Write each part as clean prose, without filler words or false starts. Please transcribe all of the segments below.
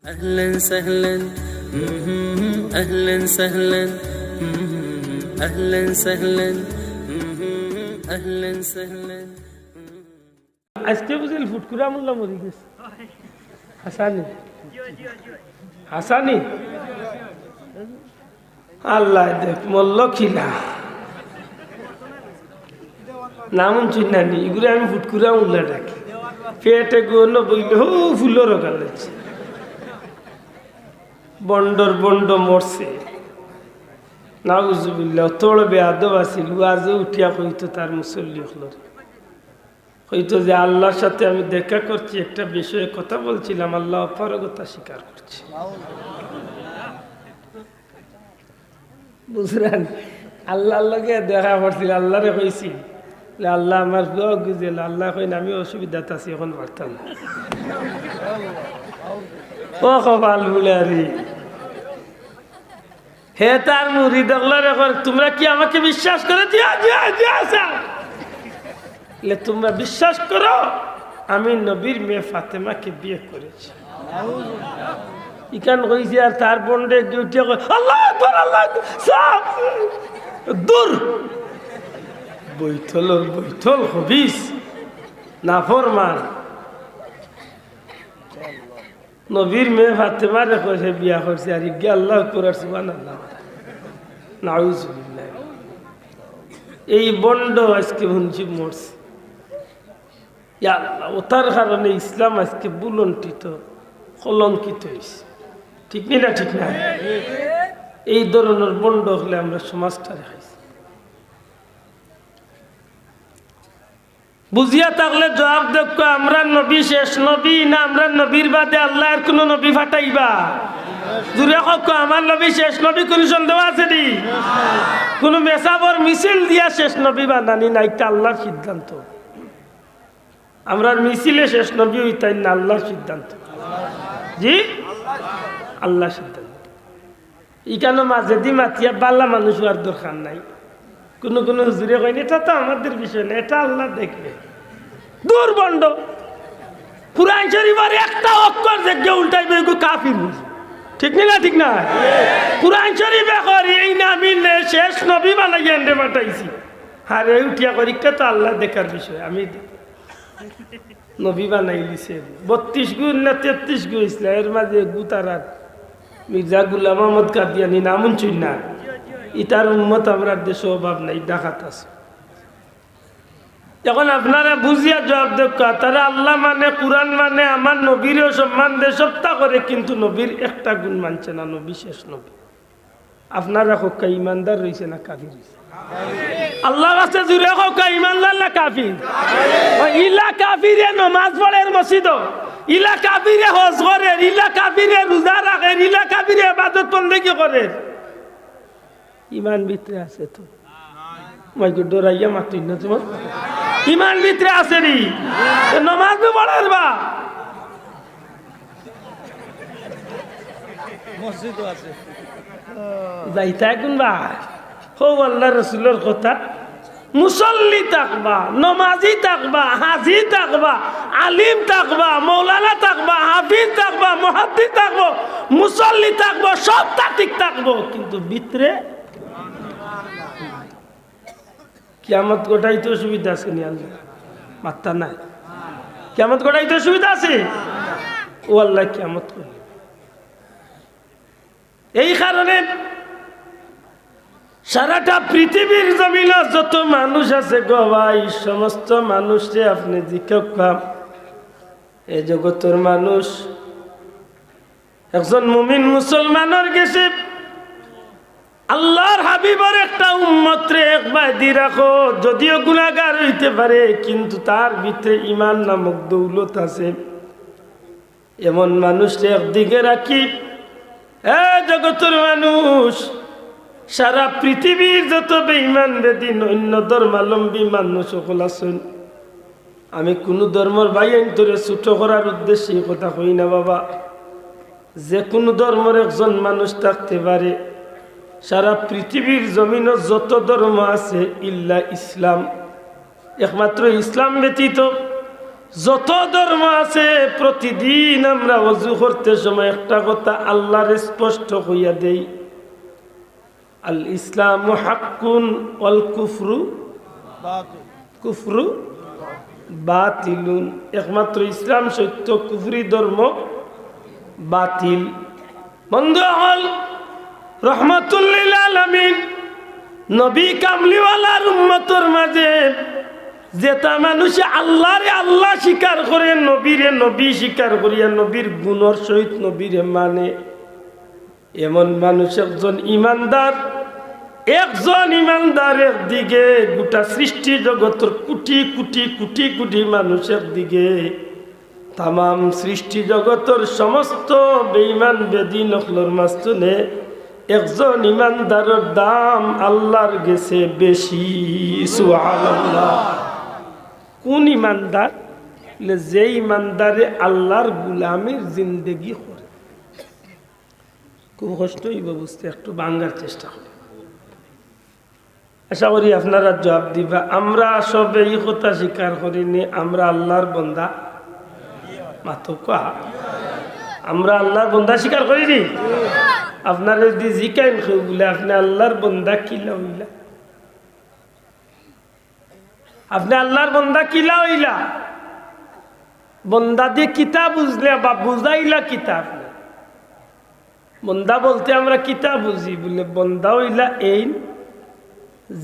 أهلا سهلا أهلا سهلا أهلا سهلا أهلا سهلا আজকে বুঝলি ফুটকুরা মোল্লা মরি গেছে হাসানি হাসানি আল্লাহ দেখ মল্ল খিলা নামন চিন্নানি এগুলো আমি ফুটকুরা মোল্লা ডাকি পেটে গোল বইলে হো ফুলের গালেছে বন্ডর বন্ড মরছে নাউজুবিল্লাহ তোর বেয়াদব আছিল আজও উঠিয়া কইতো তার মুসল্লি হলর হয়তো যে আল্লাহর সাথে আমি দেখা করছি একটা বিষয়ে কথা বলছিলাম আল্লাহ অপারগতা স্বীকার করছে বুঝলেন আল্লাহর লগে দেখা করছিল আল্লাহরে কইছি আল্লাহ আমার দোয়া গুজেল আল্লাহ কইন আমি অসুবিধাতে আছি এখন পারতাম না ও কপাল বুলারি হে তার মুড়ি দেখলার এখন তোমরা কি আমাকে বিশ্বাস করে তোমরা বিশ্বাস করো আমি নবীর মেয়ে ফাতেমাকে বিয়ে করেছি ইকান কইছি আর তার বন্ডে উঠিয়া আল্লাহ আকবার আল্লাহ দূর বৈঠল হবিস নাফরমান নবীর মেয়ে ফাতেমারে কইছে বিয়া করছে আর ইগে আল্লাহ করার সুবহানাল্লাহ নাউজুবিল্লাহ এই বন্ড আজকে হুনছি মরছে ইয়া আল্লাহ ওটার কারণে ইসলাম আজকে বুলন্টিত কলঙ্কিত হয়েছে ঠিক না ঠিক না এই ধরনের বন্ড হলে আমরা সমাজটা রেখাইছি বুঝিয়া থাকলে জবাব দেখো আমরা নবী শেষ নবী না আমরা নবীর বাদে আল্লাহর কোন নবী ফাটাইবা দূরে কক্ষ আমার নবী শেষ নবী কোন সন্দেহ আছে নি কোন মেসাবর মিছিল দিয়া শেষ নবী বানানি না এটা আল্লাহর সিদ্ধান্ত আমরা মিছিলে শেষ নবী হইতাই না আল্লাহর সিদ্ধান্ত জি আল্লাহর সিদ্ধান্ত ইকানো মাঝে দি মাতিয়া বাল্লা মানুষ আর দরকার নাই কোন কোন হুজুরে কইনি এটা তো আমাদের বিষয় না এটা আল্লাহ দেখবে দুর্বন্ড কুরআন শরীফের একটা অক্ষর দেখে উল্টাইবে গো কাফির ঠিক না ঠিক না কুরআন শরীফে করি এই নামই শেষ নবী বানাইয়া এন্ডে পাঠাইছি আর এই উঠিয়া করি তো আল্লাহ দেখার বিষয় আমি নবী বানাই দিছে 32 গুণ না 33 গুণ ইসলাম এর মাঝে গুতারাত মির্জা গুলাম আহমদ কাদিয়ানি নামুন চিন্না ইটার উম্মত আমরা দেশে অভাব নাই ডাকাত আছে এখন আপনারা বুঝিয়া জবাব দেখা তারা আল্লাহ মানে কুরআন মানে আমার নবীরও সম্মান দে সপ্তাহ করে কিন্তু নবীর একটা গুণ মানছে না নবী শেষ নবী আপনারা হোক ইমানদার রয়েছে না কাফির রয়েছে আল্লাহ কাছে জুড়ে হোক ইমানদার না কাফির ইলা কাফিরে নামাজ পড়ে মসজিদ ইলা কাফিরে হজ করে ইলা কাফিরে রোজা রাখে ইলা কাফিরে ইবাদত বন্দেগী করে ইমান ভিতরে আছে তো মাইকে ডরাইয়া মাতুই না তোমার ইমান ভিতরে আছে নি নামাজ তো পড়ার বা মসজিদও আছে যাইতা কোন বা হো আল্লাহ রাসূলের কথা মুসল্লি তাকবা নামাজি তাকবা হাজি তাকবা আলিম তাকবা মাওলানা তাকবা হাফিজ তাকবা মুহাদ্দিস তাকবা মুসল্লি তাকবা সবটা ঠিক থাকবো কিন্তু ভিতরে কিয়ামত গোটাইতে সুবিধা আছে নি আল্লাহ মাত্তা নাই কিয়ামত গোটাইতে সুবিধা আছে ও আল্লাহ কিয়ামত করে এই কারণে সারাটা পৃথিবীর জমিনে যত মানুষ আছে গো ভাই সমস্ত মানুষে আপনি জিজ্ঞাসা এই জগতের মানুষ একজন মুমিন মুসলমানের গেছে আল্লাহর হাবিবের একটা উম্মত রে একবার দি রাখো যদিও গুনাহগার হইতে পারে কিন্তু তার ভিতরে ঈমান নামক দৌলত আছে এমন মানুষকে একদিকে রাখি এ জগতের মানুষ সারা পৃথিবীর যত বেঈমান বেদিন অন্য ধর্মাবলম্বী মানুষ সকল আছেন আমি কোন ধর্মের ভাই আইনতরে ছোট করার উদ্দেশ্যে কথা কই না বাবা যে কোনো ধর্মের একজন মানুষ থাকতে পারে সারা পৃথিবীর জমিনে যত ধর্ম আছে ইল্লা ইসলাম একমাত্র ইসলাম ব্যতীত যত ধর্ম আছে প্রতিদিন আমরা ওযু করতে সময় একটা কথা আল্লাহর স্পষ্ট হইয়া দেই, আল ইসলামু হাক্কুন ওয়াল কুফরু বাতিলুন। একমাত্র ইসলাম সত্য, কুফরি ধর্ম বাতিল। বন্ধু হল রহমাতুল লিল আলামিন নবী কামলিওয়ালার উম্মতের মাঝে যেটা মানুষে আল্লাহরে আল্লাহ স্বীকার করে, নবীরে নবী স্বীকার করিয়া নবীর গুণর সহিত নবীরে মানে, এমন মানুষ একজন ইমানদার। একজন ইমানদারের দিকে গোটা সৃষ্টি জগতের কোটি কোটি কোটি কোটি মানুষের দিকে তাম সৃষ্টি জগতের সমস্ত বেঈমান বেদিন অখলর মাঝখানে একজন ইমানদারের দাম আল্লাহর গেছে বেশি। সুবহানাল্লাহ। কোন ইমানদার? যে ইমানদারে আল্লাহর গুলামের জিন্দেগি করে। খুব কষ্ট হইব বুঝতে, একটু বাঙ্গার চেষ্টা করি, আশা করি আপনারা জবাব দিবা। আমরা সবে এই কথা স্বীকার করিনি আমরা আল্লাহর বন্দা? মাতো কা আমরা আল্লাহর বন্দা স্বীকার করিনি? আপনারা যদি জিকাইন কেউ বলে আপনি আল্লাহর বন্দা কিলা হইলা, আপনি আল্লাহর বন্দা কিলা হইলা, বন্দা দিয়ে কিতাব বুঝলে বা বুঝাইলা কিতাব। বন্দা বলতে আমরা কিতাব বুঝি, বলে বন্দা হইলা এই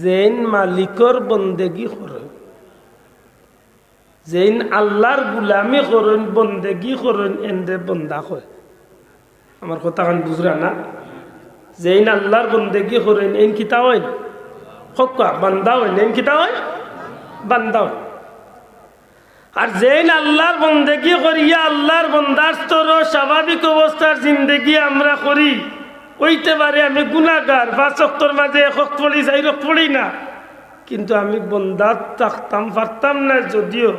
যেন মালিকর বন্দেগি করেন, যেন আল্লাহর গুলামি করেন, বন্দেগি করেন, এন্ডে বন্দা কয়। আমার কথা কান বুঝরা না? যেন আল্লাহর বন্দেগি করেন এন কিতা হয় হকা বান্দা হয়, এন কিতা হয় বান্দা হয়। আর যেন আল্লাহর বন্দেগি করিয়া আল্লাহর বন্দার স্তর স্বাভাবিক অবস্থার জিন্দেগি আমরা করি, হইতে পারে আমি গুনাহগার, 5 ওয়াক্তের মাঝে 1 ওয়াক্ত পড়ি 4 ওয়াক্ত পড়ি না, কিন্তু আমি বন্দার থাকতাম পারতাম না। যদিও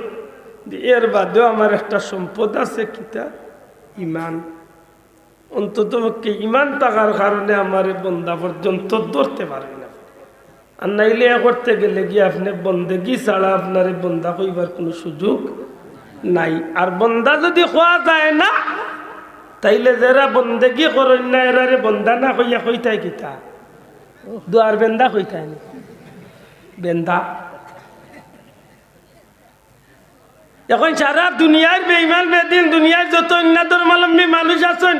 এর বাদেও আমার একটা সম্পদ আছে, কিতা ইমান। অন্তত ইমান থাকার কারণে আমার বন্দা পর্যন্ত ধরতে পারবে না। আর নাইলে করতে গেলে গিয়ে আপনি বন্দেগি ছাড়া আপনার বন্দা কইবার কোনো সুযোগ নাই। আর বন্দা যদি খোয়া যায় না, তাইলে যারা বন্দেগি করেন না এরারে বন্দা না কইয়া কইতাই কিতা দুয়ার বেন্দা কইতাই নি বেন্দা। এখন সারা দুনিয়ার বেঈমান বেদিন, দুনিয়ার যত অন্য ধর্মাবলম্বী মানুষ আছেন,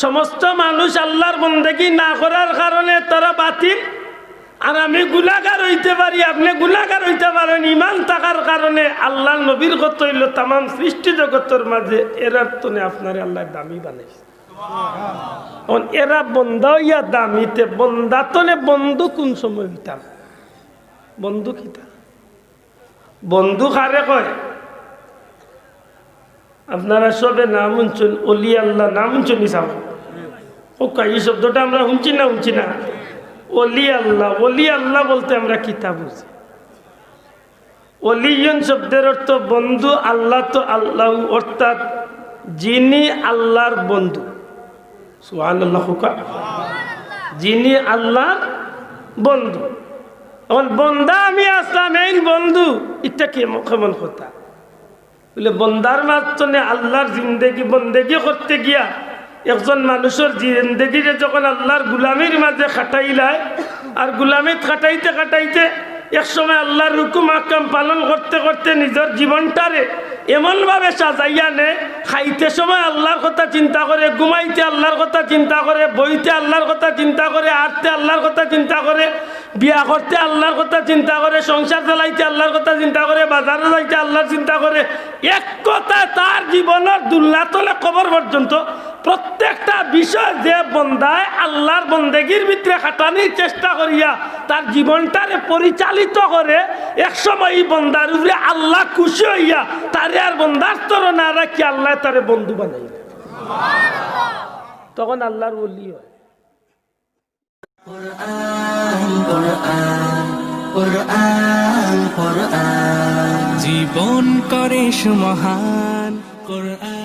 সমস্ত মানুষ আল্লাহর বন্দেগি না করার কারণে তারা বাতিল। আর আমি গুনাহগার হইতে পারি, আপনি গুনাহগার হইতে পারেন, ইমান থাকার কারণে আল্লাহর নবীর কত হইল তাম সৃষ্টি জগতের মাঝে এরার তনে আপনার আল্লাহ দামি বানাইছে। এরা বন্দা হইয়া দামিতে বন্দা তনে বন্ধু কোন সময় হইতাম? বন্ধু কিতা বন্ধু কারে কয়? আপনারা সবে নাম শুনছেন অলি আল্লাহ, নাম শুনছেন সাহ এই শব্দটা আমরা শুনছি না? অলি আল্লাহ, অলি আল্লাহ বলতে আমরা কিতা বুঝি? অলিয়ন শব্দের অর্থ বন্ধু, আল্লাহ তো আল্লাহ অর্থাৎ যিনি আল্লাহর বন্ধু। সুবহানাল্লাহ। যিনি আল্লাহর বন্ধু। এখন বন্দা আমি আসলাম এই বন্ধু, এটা কেমন কথা? বলে বন্দার মাধ্যমে আল্লাহর জিন্দেগি বন্দেগি করতে গিয়া একজন মানুষের জিন্দেগিরে যখন আল্লাহর গুলামির মাঝে খাটাইলায়, আর গুলামিত খাটাইতে খাটাইতে এক সময় আল্লাহর হুকুম আহকাম পালন করতে করতে নিজের জীবনটারে এমনভাবে সাজাইয়া নে, খাইতে সময় আল্লাহর কথা চিন্তা করে, ঘুমাইতে আল্লাহর কথা চিন্তা করে, বইতে আল্লাহর কথা চিন্তা করে, আটতে আল্লাহর কথা চিন্তা করে, বিয়া করতে আল্লাহর কথা চিন্তা করে, সংসার চালাইতে আল্লাহর কথা চিন্তা করে, বাজারে যাইতে আল্লাহর চিন্তা করে। এক কথা তার জীবনের দুল্লাতলে কবর পর্যন্ত প্রত্যেকটা বিষয় যে বন্দায় আল্লাহর বন্দেগীর ভিতরে খাটানির চেষ্টা করিয়া তার জীবনটারে পরিচালিত করে, এক সময় এই বন্দার উপরে আল্লাহ খুশি হইয়া তারে আর বন্দার স্তর না রাখি আল্লাহ তারে বন্ধু বানাই, তখন আল্লাহর ওলি হয়। জীবন করে সুমহান কোরআন।